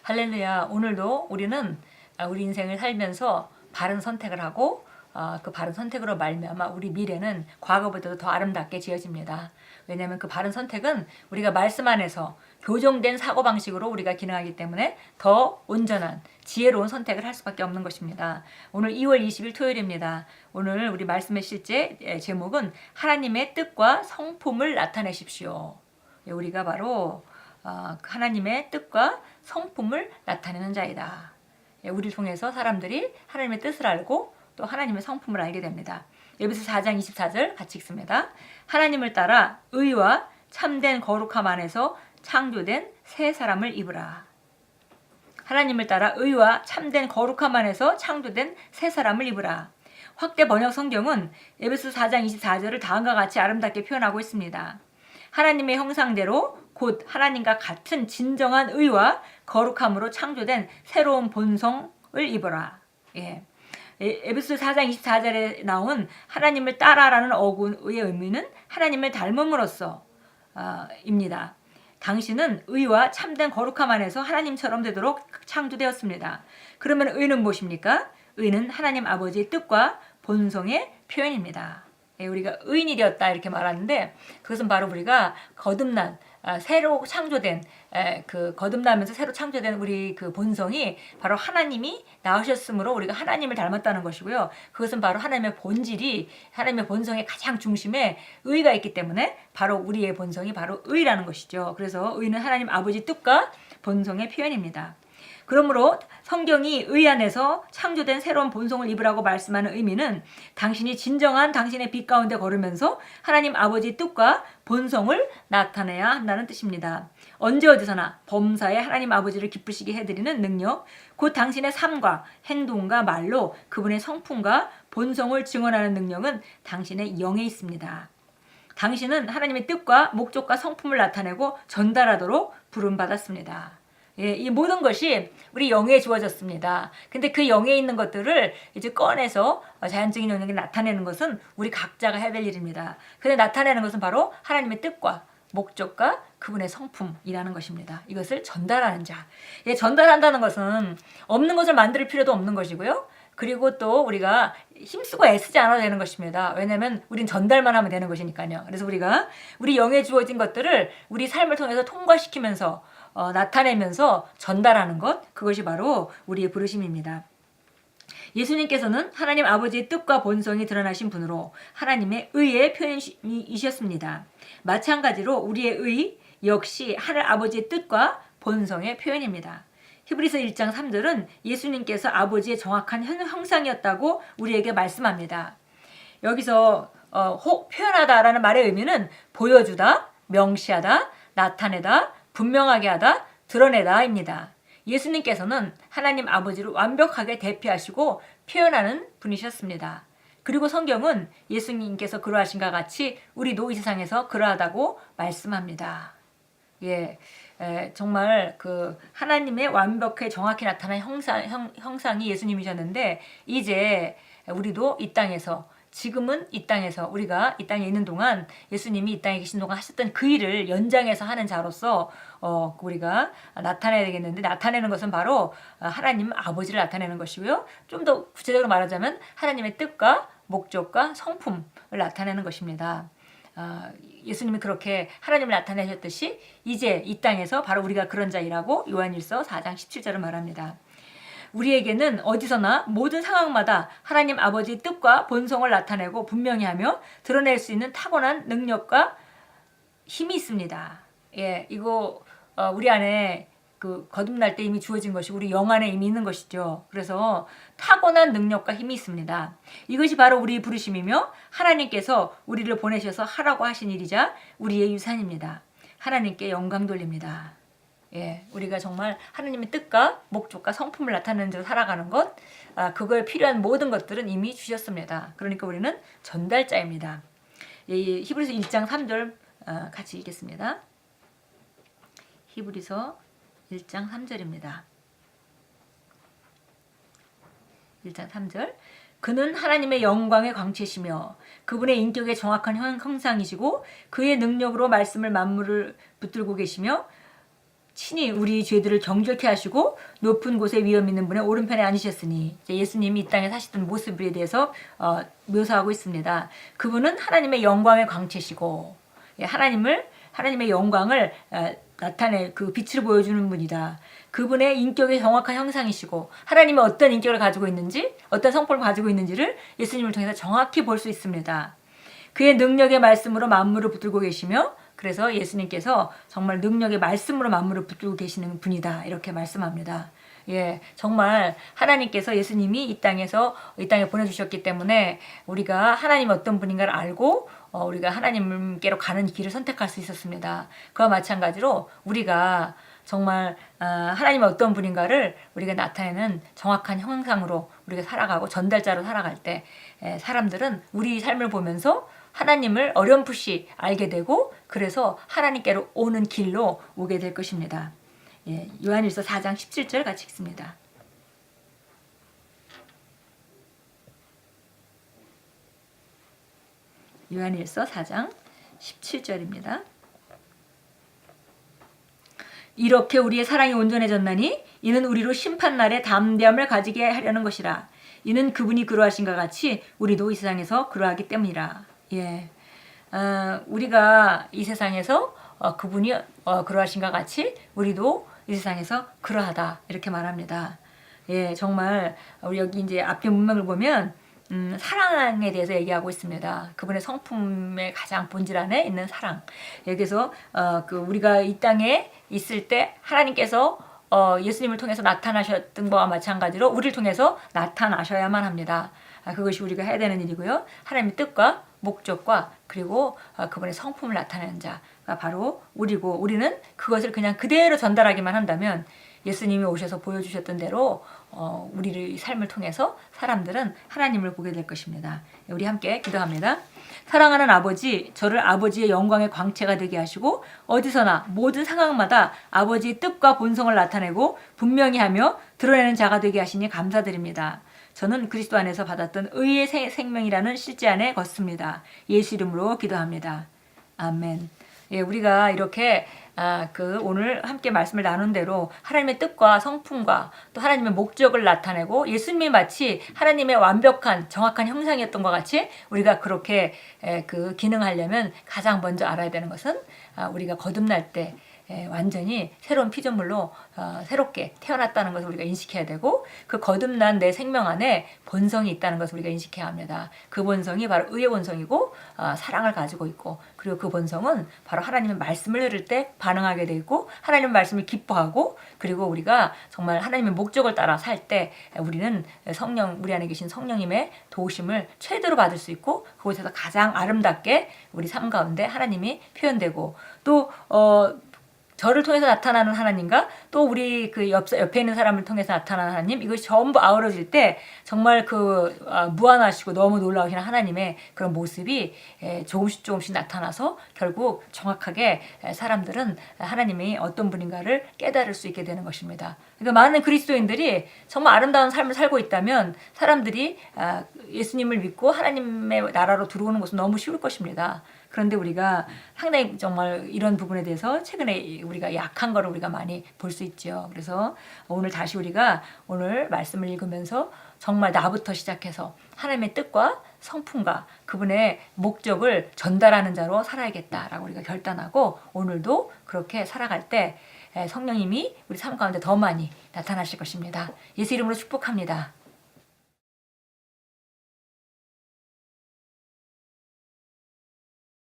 할렐루야. 오늘도 우리는 우리 인생을 살면서 바른 선택을 하고 그 바른 선택으로 말미암아 우리 미래는 과거보다도 더 아름답게 지어집니다. 왜냐하면 그 바른 선택은 우리가 말씀 안에서 교정된 사고방식으로 우리가 기능하기 때문에 더 온전한 지혜로운 선택을 할 수밖에 없는 것입니다. 오늘 2월 20일 토요일입니다. 오늘 우리 말씀의 실제 제목은 하나님의 뜻과 성품을 나타내십시오. 우리가 바로 하나님의 뜻과 성품을 나타내는 자이다. 우리를 통해서 사람들이 하나님의 뜻을 알고 또 하나님의 성품을 알게 됩니다. 에베소 4장 24절 같이 읽습니다. 하나님을 따라 의와 참된 거룩함 안에서 창조된 새 사람을 입으라. 하나님을 따라 의와 참된 거룩함 안에서 창조된 새 사람을 입으라. 확대 번역 성경은 에베소 4장 24절을 다음과 같이 아름답게 표현하고 있습니다. 하나님의 형상대로 곧 하나님과 같은 진정한 의와 거룩함으로 창조된 새로운 본성을 입어라. 에베소 4장 24절에 나온 하나님을 따라라는 어구의 의미는 하나님을 닮음으로써 입니다. 당신은 의와 참된 거룩함 안에서 하나님처럼 되도록 창조되었습니다. 그러면 의는 무엇입니까? 의는 하나님 아버지의 뜻과 본성의 표현입니다. 우리가 의인이 되었다 이렇게 말하는데 그것은 바로 우리가 거듭난 새로 창조된 거듭나면서 새로 창조된 우리 그 본성이 바로 하나님이 낳으셨으므로 우리가 하나님을 닮았다는 것이고요. 그것은 바로 하나님의 본질이 하나님의 본성의 가장 중심에 의가 있기 때문에 바로 우리의 본성이 바로 의라는 것이죠. 그래서 의는 하나님 아버지 뜻과 본성의 표현입니다. 그러므로 성경이 의 안에서 창조된 새로운 본성을 입으라고 말씀하는 의미는 당신이 진정한 당신의 빛 가운데 걸으면서 하나님 아버지 뜻과 본성을 나타내야 한다는 뜻입니다. 언제 어디서나 범사에 하나님 아버지를 기쁘시게 해드리는 능력, 곧 당신의 삶과 행동과 말로 그분의 성품과 본성을 증언하는 능력은 당신의 영에 있습니다. 당신은 하나님의 뜻과 목적과 성품을 나타내고 전달하도록 부름받았습니다. 이 모든 것이 우리 영에 주어졌습니다. 근데 그 영에 있는 것들을 이제 꺼내서 자연적인 영역에 나타내는 것은 우리 각자가 해야 될 일입니다. 근데 나타내는 것은 바로 하나님의 뜻과 목적과 그분의 성품이라는 것입니다. 이것을 전달하는 자. 전달한다는 것은 없는 것을 만들 필요도 없는 것이고요. 그리고 또 우리가 힘쓰고 애쓰지 않아도 되는 것입니다. 왜냐하면 우린 전달만 하면 되는 것이니까요. 그래서 우리가 우리 영에 주어진 것들을 우리 삶을 통해서 통과시키면서 나타내면서 전달하는 것, 그것이 바로 우리의 부르심입니다. 예수님께서는 하나님 아버지의 뜻과 본성이 드러나신 분으로 하나님의 의의 표현이셨습니다. 마찬가지로 우리의 의 역시 하늘 아버지의 뜻과 본성의 표현입니다. 히브리서 1장 3절은 예수님께서 아버지의 정확한 형상이었다고 우리에게 말씀합니다. 여기서 표현하다라는 말의 의미는 보여주다, 명시하다, 나타내다, 분명하게 하다, 드러내다입니다. 예수님께서는 하나님 아버지를 완벽하게 대표하시고 표현하는 분이셨습니다. 그리고 성경은 예수님께서 그러하신가 같이 우리도 이 세상에서 그러하다고 말씀합니다. 정말 그 하나님의 완벽하게 정확히 나타난 형상이 예수님이셨는데 이제 우리도 이 땅에서 지금은 이 땅에서 우리가 이 땅에 있는 동안 예수님이 이 땅에 계신 동안 하셨던 그 일을 연장해서 하는 자로서 우리가 나타내야 되겠는데 나타내는 것은 바로 하나님 아버지를 나타내는 것이고요. 좀 더 구체적으로 말하자면 하나님의 뜻과 목적과 성품을 나타내는 것입니다. 예수님이 그렇게 하나님을 나타내셨듯이 이제 이 땅에서 바로 우리가 그런 자이라고 요한일서 4장 17절을 말합니다. 우리에게는 어디서나 모든 상황마다 하나님 아버지의 뜻과 본성을 나타내고 분명히 하며 드러낼 수 있는 타고난 능력과 힘이 있습니다. 이거 우리 안에 그 거듭날 때 이미 주어진 것이 우리 영 안에 이미 있는 것이죠. 그래서 타고난 능력과 힘이 있습니다. 이것이 바로 우리의 부르심이며 하나님께서 우리를 보내셔서 하라고 하신 일이자 우리의 유산입니다. 하나님께 영광 돌립니다. 우리가 정말 하나님의 뜻과 목적과 성품을 나타내는 대로 살아가는 것, 그거에 필요한 모든 것들은 이미 주셨습니다. 그러니까 우리는 전달자입니다. 히브리서 1장 3절 같이 읽겠습니다. 히브리서 1장 3절입니다. 1장 3절 그는 하나님의 영광의 광채시며 그분의 인격의 정확한 형상이시고 그의 능력으로 말씀을 만물을 붙들고 계시며 친히 우리 죄들을 정결케 하시고 높은 곳에 위엄 있는 분의 오른편에 앉으셨으니, 예수님이 이 땅에 사시던 모습에 대해서 묘사하고 있습니다. 그분은 하나님의 영광의 광채시고 하나님의 영광을 나타내 그 빛을 보여주는 분이다. 그분의 인격의 정확한 형상이시고 하나님이 어떤 인격을 가지고 있는지, 어떤 성품을 가지고 있는지를 예수님을 통해서 정확히 볼 수 있습니다. 그의 능력의 말씀으로 만물을 붙들고 계시며, 그래서 예수님께서 정말 능력의 말씀으로 만물을 붙들고 계시는 분이다, 이렇게 말씀합니다. 예, 정말 하나님께서 예수님이 이 땅에 보내주셨기 때문에 우리가 하나님이 어떤 분인가를 알고 우리가 하나님께로 가는 길을 선택할 수 있었습니다. 그와 마찬가지로 우리가 정말 하나님이 어떤 분인가를 우리가 나타내는 정확한 형상으로 우리가 살아가고 전달자로 살아갈 때 사람들은 우리 삶을 보면서 하나님을 어렴풋이 알게 되고, 그래서 하나님께로 오는 길로 오게 될 것입니다. 예, 요한일서 4장 17절 같이 읽습니다. 요한일서 4장 17절입니다. 이렇게 우리의 사랑이 온전해졌나니 이는 우리로 심판날에 담대함을 가지게 하려는 것이라. 이는 그분이 그러하신가 같이 우리도 이 세상에서 그러하기 때문이라. 예, 우리가 이 세상에서 그분이 그러하신가 같이 우리도 이 세상에서 그러하다, 이렇게 말합니다. 예, 정말 우리 여기 이제 앞에 문맥을 보면 사랑에 대해서 얘기하고 있습니다. 그분의 성품의 가장 본질 안에 있는 사랑. 여기서 우리가 이 땅에 있을 때 하나님께서 예수님을 통해서 나타나셨던 것과 마찬가지로 우리를 통해서 나타나셔야만 합니다. 그것이 우리가 해야 되는 일이고요. 하나님의 뜻과 목적과 그리고 그분의 성품을 나타내는 자가 바로 우리고, 우리는 그것을 그냥 그대로 전달하기만 한다면 예수님이 오셔서 보여주셨던 대로 우리의 삶을 통해서 사람들은 하나님을 보게 될 것입니다. 우리 함께 기도합니다. 사랑하는 아버지, 저를 아버지의 영광의 광채가 되게 하시고 어디서나 모든 상황마다 아버지의 뜻과 본성을 나타내고 분명히 하며 드러내는 자가 되게 하시니 감사드립니다. 저는 그리스도 안에서 받았던 의의 생명이라는 실제 안에 걷습니다. 예수 이름으로 기도합니다. 아멘. 예, 우리가 이렇게 오늘 함께 말씀을 나눈 대로 하나님의 뜻과 성품과 또 하나님의 목적을 나타내고 예수님이 마치 하나님의 완벽한 정확한 형상이었던 것 같이 우리가 그렇게 기능하려면 가장 먼저 알아야 되는 것은 우리가 거듭날 때 완전히 새로운 피조물로 새롭게 태어났다는 것을 우리가 인식해야 되고, 그 거듭난 내 생명 안에 본성이 있다는 것을 우리가 인식해야 합니다. 그 본성이 바로 의의 본성이고 사랑을 가지고 있고, 그리고 그 본성은 바로 하나님의 말씀을 들을 때 반응하게 돼 있고 하나님의 말씀을 기뻐하고, 그리고 우리가 정말 하나님의 목적을 따라 살 때 우리는 우리 안에 계신 성령님의 도우심을 최대로 받을 수 있고, 그곳에서 가장 아름답게 우리 삶 가운데 하나님이 표현되고, 또 저를 통해서 나타나는 하나님과 또 우리 옆에 있는 사람을 통해서 나타나는 하나님, 이것이 전부 아우러질 때 정말 무한하시고 너무 놀라우신 하나님의 그런 모습이 조금씩 나타나서 결국 정확하게 사람들은 하나님이 어떤 분인가를 깨달을 수 있게 되는 것입니다. 그러니까 많은 그리스도인들이 정말 아름다운 삶을 살고 있다면 사람들이 예수님을 믿고 하나님의 나라로 들어오는 것은 너무 쉬울 것입니다. 그런데 우리가 상당히 정말 이런 부분에 대해서 최근에 우리가 약한 거를 우리가 많이 볼 수 있죠. 그래서 오늘 다시 우리가 오늘 말씀을 읽으면서 정말 나부터 시작해서 하나님의 뜻과 성품과 그분의 목적을 전달하는 자로 살아야겠다라고 우리가 결단하고, 오늘도 그렇게 살아갈 때 성령님이 우리 삶 가운데 더 많이 나타나실 것입니다. 예수 이름으로 축복합니다.